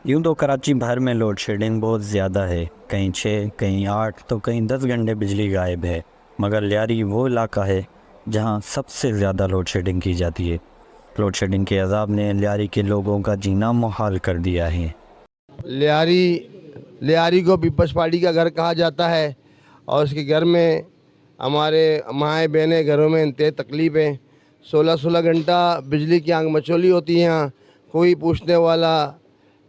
یوں تو کراچی بھر میں لوڈ شیڈنگ بہت زیادہ ہے، کہیں 6 کہیں 8 تو کہیں 10 گھنٹے بجلی غائب ہے، مگر لیاری وہ علاقہ ہے جہاں سب سے زیادہ لوڈ شیڈنگ کی جاتی ہے۔ لوڈ شیڈنگ کے عذاب نے لیاری کے لوگوں کا جینا محال کر دیا ہے۔ لیاری کو پیپلز پارٹی کا گھر کہا جاتا ہے، اور اس کے گھر میں ہمارے مائیں بہنیں گھروں میں انتہائی تکلیف ہے۔ 16 گھنٹہ بجلی کی آنکھ مچولی ہوتی ہے یہاں، کوئی پوچھنے والا،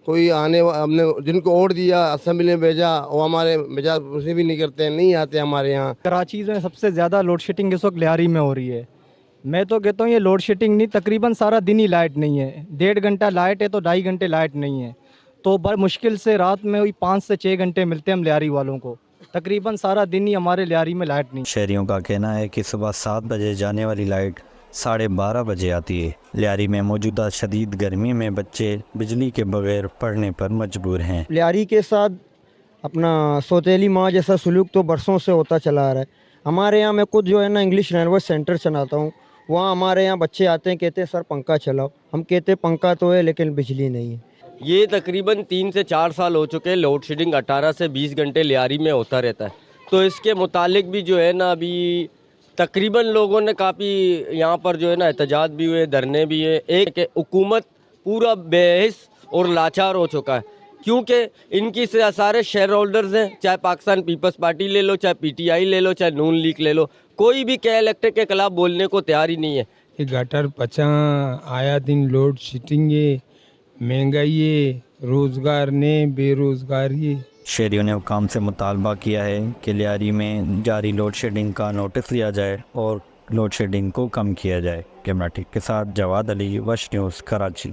کوئی ہم نے جن کو ووٹ دیا اسمبلی میں بھیجا وہ ہمارے مزاج پرسی بھی نہیں کرتے، نہیں آتے ہمارے یہاں۔ کراچی میں سب سے زیادہ لوڈ شیڈنگ اس وقت لیاری میں ہو رہی ہے۔ میں تو کہتا ہوں یہ لوڈ شیڈنگ نہیں، تقریباً سارا دن ہی لائٹ نہیں ہے۔ 1.5 گھنٹہ لائٹ ہے تو 2.5 گھنٹے لائٹ نہیں ہے، تو بڑا مشکل سے رات میں 5 سے 6 گھنٹے ملتے ہیں ہم لیاری والوں کو۔ تقریباً سارا دن ہی ہمارے لیاری میں لائٹ نہیں۔ شہریوں کا کہنا ہے کہ صبح 7 بجے جانے والی لائٹ 12:30 بجے آتی ہے۔ لیاری میں موجودہ شدید گرمی میں بچے بجلی کے بغیر پڑھنے پر مجبور ہیں۔ لیاری کے ساتھ اپنا سوتیلی ماں جیسا سلوک تو برسوں سے ہوتا چلا آ رہا ہے۔ ہمارے یہاں میں خود جو ہے نا انگلش لینگویج سینٹر چلاتا ہوں، وہاں ہمارے یہاں بچے آتے ہیں، کہتے ہیں سر پنکھا چلاؤ، ہم کہتے ہیں پنکھا تو ہے لیکن بجلی نہیں ہے۔ یہ تقریباً 3 سے 4 سال ہو چکے، لوڈ شیڈنگ 18 سے 20 گھنٹے لیاری میں ہوتا رہتا ہے۔ تو اس کے متعلق بھی جو ہے نا ابھی تقریباً لوگوں نے کافی یہاں پر جو ہے نا احتجاج بھی ہوئے، دھرنے بھی ہے۔ ایک کہ حکومت پورا بے حس اور لاچار ہو چکا ہے، کیونکہ ان کی سارے شیئر ہولڈرز ہیں، چاہے پاکستان پیپلز پارٹی لے لو، چاہے پی ٹی آئی لے لو، چاہے نون لیگ لے لو، کوئی بھی کے الیکٹڈ کے خلاف بولنے کو تیار ہی نہیں ہے۔ یہ گٹر پچا آیا دن لوڈ شیڈنگ ہے، مہنگائی ہے، روزگار نے بے روزگاری ہے۔ شہریوں نے حکام سے مطالبہ کیا ہے کہ لیاری میں جاری لوڈ شیڈنگ کا نوٹس لیا جائے اور لوڈ شیڈنگ کو کم کیا جائے۔ کیمرہ ٹک کے ساتھ جواد علی، وش نیوز، کراچی۔